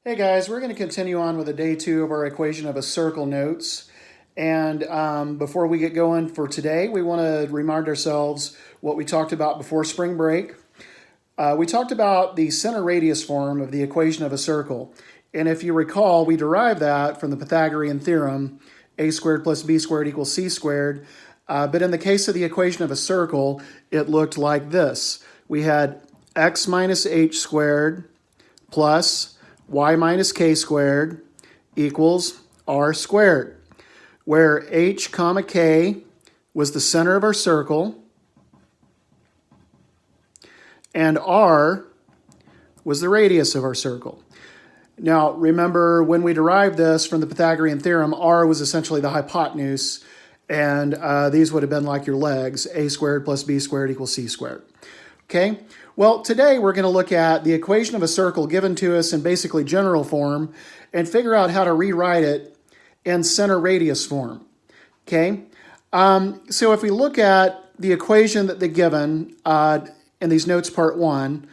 Hey guys, we're going to continue on with a day 2 of our equation of a circle notes. And before we get going for today, we want to remind ourselves what we talked about before spring break. We talked about the center radius form of the equation of a circle. And if you recall, we derived that from the Pythagorean theorem, a squared plus b squared equals c squared. But in the case of the equation of a circle, it looked like this. We had x minus h squared plus y minus k squared equals r squared, where h comma k was the center of our circle and r was the radius of our circle. Now, remember when we derived this from the Pythagorean theorem, r was essentially the hypotenuse, and these would have been like your legs, a squared plus b squared equals c squared. Okay? Well, today we're going to look at the equation of a circle given to us in basically general form and figure out how to rewrite it in center radius form. Okay? So if we look at the equation that they're given in these notes part 1,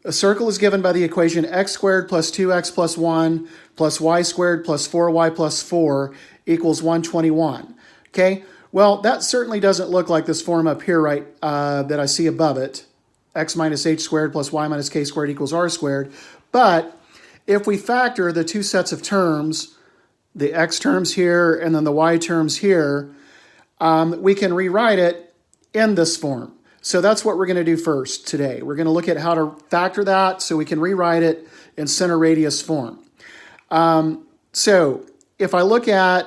a circle is given by the equation x squared plus 2x plus 1 plus y squared plus 4y plus 4 equals 121. Okay? Well, that certainly doesn't look like this form up here, right, that I see above it. X minus h squared plus y minus k squared equals r squared. But if we factor the two sets of terms, the x terms here and then the y terms here, we can rewrite it in this form. So that's what we're going to do first today. We're going to look at how to factor that so we can rewrite it in center radius form. So if I look at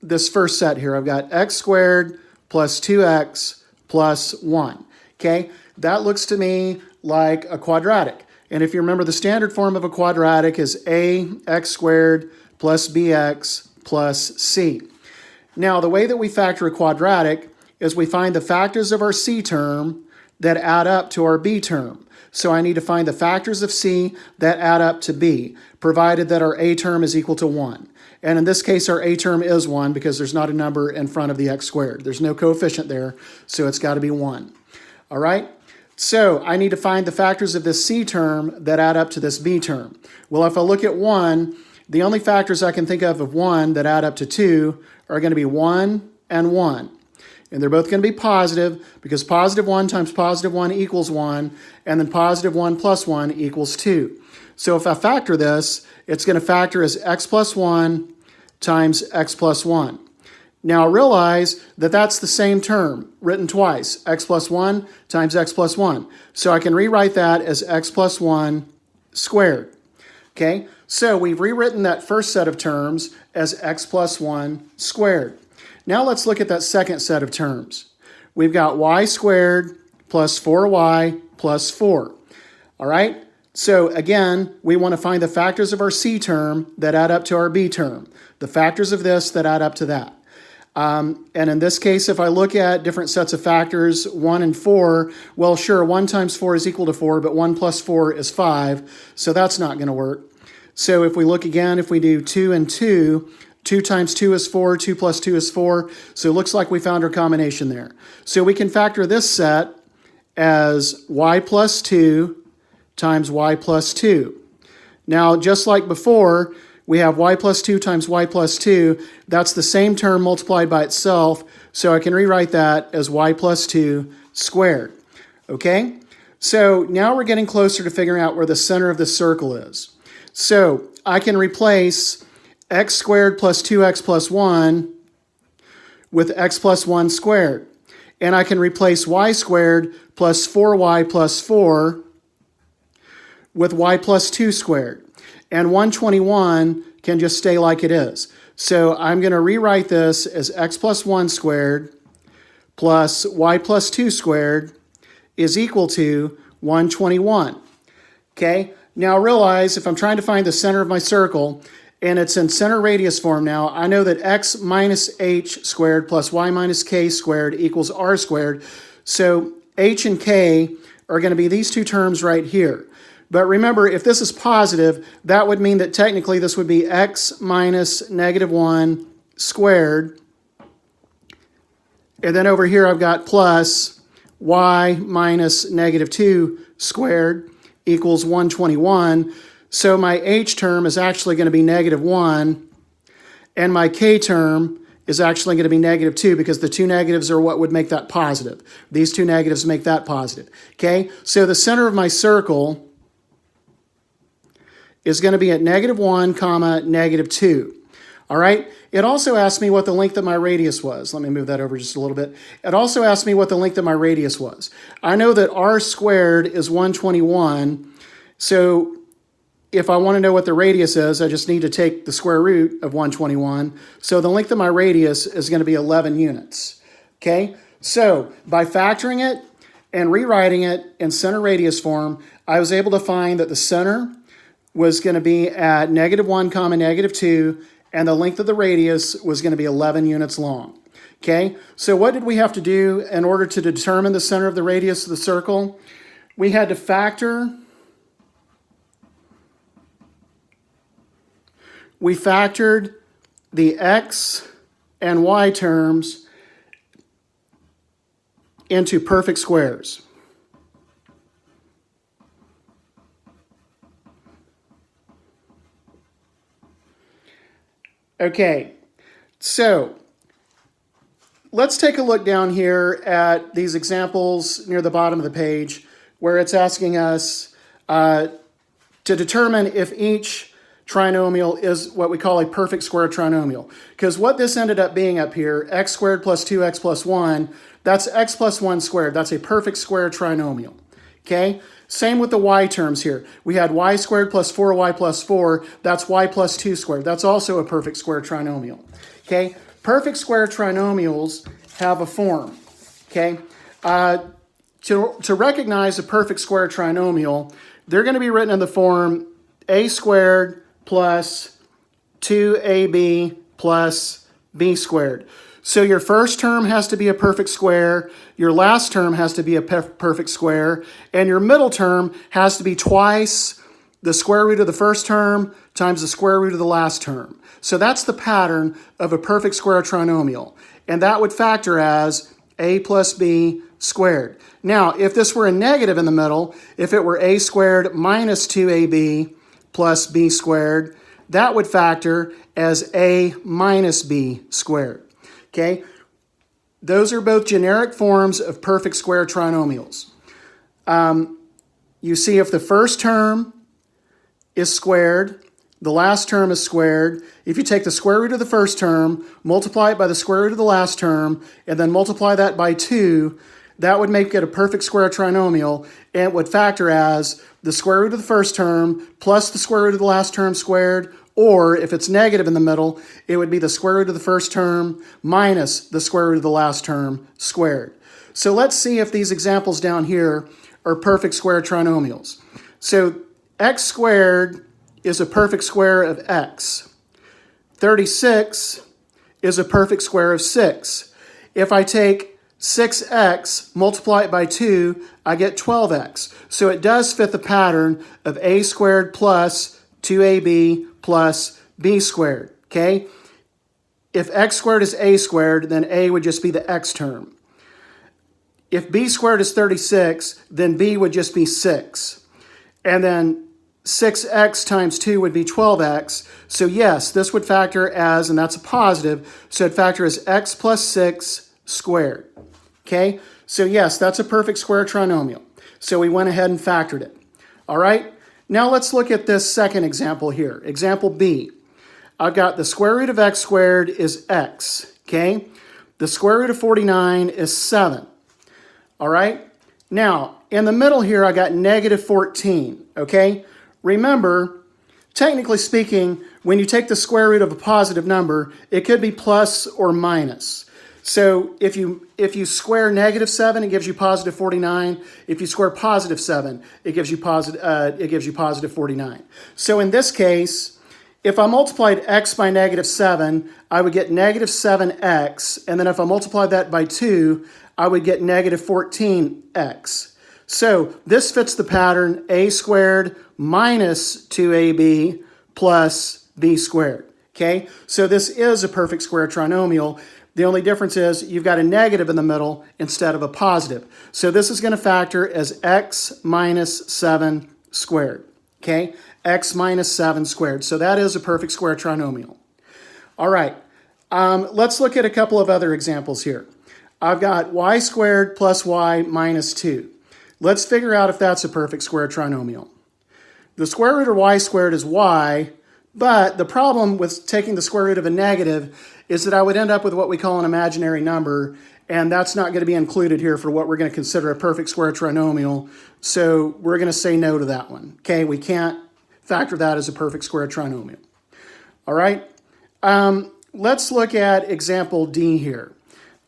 this first set here, I've got x squared plus 2x plus 1. Okay? That looks to me like a quadratic. And if you remember, the standard form of a quadratic is ax squared plus bx plus c. Now, the way that we factor a quadratic is we find the factors of our c term that add up to our b term. So I need to find the factors of c that add up to b, provided that our a term is equal to 1. And in this case, our a term is 1 because there's not a number in front of the x squared. There's no coefficient there, so it's got to be 1. All right? So I need to find the factors of this c term that add up to this b term. Well, if I look at 1, the only factors I can think of 1 that add up to 2 are going to be 1 and 1. And they're both going to be positive because positive 1 times positive 1 equals 1, and then positive 1 plus 1 equals 2. So if I factor this, it's going to factor as x plus 1 times x plus 1. Now realize that that's the same term written twice, x plus 1 times x plus 1. So I can rewrite that as x plus 1 squared. Okay, so we've rewritten that first set of terms as x plus 1 squared. Now let's look at that second set of terms. We've got y squared plus 4y plus 4. All right, so again, we want to find the factors of our c term that add up to our b term, the factors of this that add up to that. And in this case, if I look at different sets of factors, 1 and 4, well, sure, 1 times 4 is equal to 4, but 1 plus 4 is 5, so that's not going to work. So if we look again, if we do 2 and 2, 2 times 2 is 4, 2 plus 2 is 4, so it looks like we found our combination there. So we can factor this set as y plus 2 times y plus 2. Now, just like before, we have y plus 2 times y plus 2. That's the same term multiplied by itself, so I can rewrite that as y plus 2 squared. Okay? So now we're getting closer to figuring out where the center of the circle is. So I can replace x squared plus 2x plus 1 with x plus 1 squared. And I can replace y squared plus 4y plus 4 with y plus 2 squared. And 121 can just stay like it is. So I'm going to rewrite this as x plus 1 squared plus y plus 2 squared is equal to 121. Okay? Now realize if I'm trying to find the center of my circle, and it's in center radius form now, I know that x minus h squared plus y minus k squared equals r squared. So h and k are going to be these two terms right here. But remember, if this is positive, that would mean that technically this would be x minus negative 1 squared. And then over here I've got plus y minus negative 2 squared equals 121. So my h term is actually going to be negative 1, and my k term is actually going to be negative 2 because the two negatives are what would make that positive. These two negatives make that positive. Okay, so the center of my circle is going to be at negative 1, comma, negative 2. All right, it also asked me what the length of my radius was. Let me move that over just a little bit. It also asked me what the length of my radius was. I know that r squared is 121, so if I want to know what the radius is, I just need to take the square root of 121. So the length of my radius is going to be 11 units. Okay, so by factoring it and rewriting it in center radius form, I was able to find that the center was going to be at negative 1, comma, negative 2, and the length of the radius was going to be 11 units long. Okay, so what did we have to do in order to determine the center of the radius of the circle? We had to factor. We factored the x and y terms into perfect squares. Okay, so let's take a look down here at these examples near the bottom of the page where it's asking us to determine if each trinomial is what we call a perfect square trinomial. Because what this ended up being up here, x squared plus 2x plus 1, that's x plus 1 squared. That's a perfect square trinomial. Okay? Same with the y terms here. We had y squared plus 4y plus 4. That's y plus 2 squared. That's also a perfect square trinomial. Okay? Perfect square trinomials have a form. Okay? To recognize a perfect square trinomial, they're going to be written in the form a squared plus 2ab plus b squared. So your first term has to be a perfect square, your last term has to be a perfect square, and your middle term has to be twice the square root of the first term times the square root of the last term. So that's the pattern of a perfect square trinomial. And that would factor as a plus b squared. Now, if this were a negative in the middle, if it were a squared minus 2ab plus b squared, that would factor as a minus b squared. Okay, those are both generic forms of perfect square trinomials. You see if the first term is squared, the last term is squared. If you take the square root of the first term, multiply it by the square root of the last term, and then multiply that by 2, that would make it a perfect square trinomial, and it would factor as the square root of the first term plus the square root of the last term squared, or if it's negative in the middle, it would be the square root of the first term minus the square root of the last term squared. So let's see if these examples down here are perfect square trinomials. So x squared is a perfect square of x. 36 is a perfect square of 6. If I take 6x, multiply it by 2, I get 12x. So it does fit the pattern of a squared plus 2ab plus b squared, okay? If x squared is a squared, then a would just be the x term. If b squared is 36, then b would just be 6. And then 6x times 2 would be 12x. So yes, this would factor as, and that's a positive, so it'd factor as x plus 6 squared. Okay, so yes, that's a perfect square trinomial. So we went ahead and factored it. All right, now let's look at this second example here. Example B. I've got the square root of x squared is x, okay? The square root of 49 is 7. All right, now in the middle here I got negative 14, okay? Remember, technically speaking, when you take the square root of a positive number, it could be plus or minus. So if you square negative 7, it gives you positive 49. If you square positive 7, it gives you positive 49. So in this case, if I multiplied x by negative 7, I would get negative 7x. And then if I multiplied that by 2, I would get negative 14x. So this fits the pattern a squared minus 2ab plus b squared. Okay, so this is a perfect square trinomial. The only difference is you've got a negative in the middle instead of a positive. So this is going to factor as x minus 7 squared. Okay, x minus 7 squared. So that is a perfect square trinomial. All right, let's look at a couple of other examples here. I've got y squared plus y minus 2. Let's figure out if that's a perfect square trinomial. The square root of y squared is y, but the problem with taking the square root of a negative is that I would end up with what we call an imaginary number, and that's not going to be included here for what we're going to consider a perfect square trinomial, so we're going to say no to that one. Okay, we can't factor that as a perfect square trinomial. All right, let's look at example D here.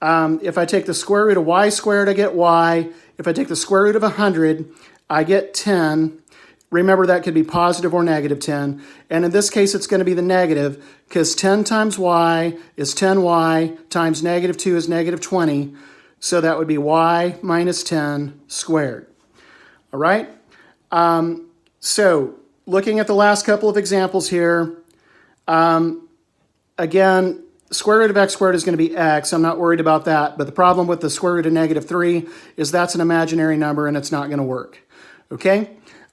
If I take the square root of y squared, I get y. If I take the square root of 100, I get 10. Remember, that could be positive or negative 10. And in this case, it's going to be the negative, because 10 times y is 10y times negative 2 is negative 20. So that would be y minus 10 squared. All right? So looking at the last couple of examples here, again, square root of x squared is going to be x. I'm not worried about that. But the problem with the square root of negative 3 is that's an imaginary number and it's not going to work. Okay?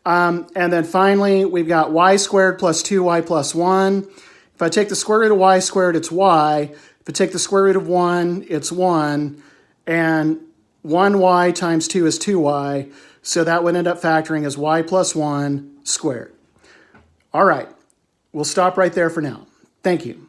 And then finally, we've got y squared plus 2y plus 1. If I take the square root of y squared, it's y. If I take the square root of 1, it's 1. And 1y times 2 is 2y. So that would end up factoring as y plus 1 squared. All right. We'll stop right there for now. Thank you.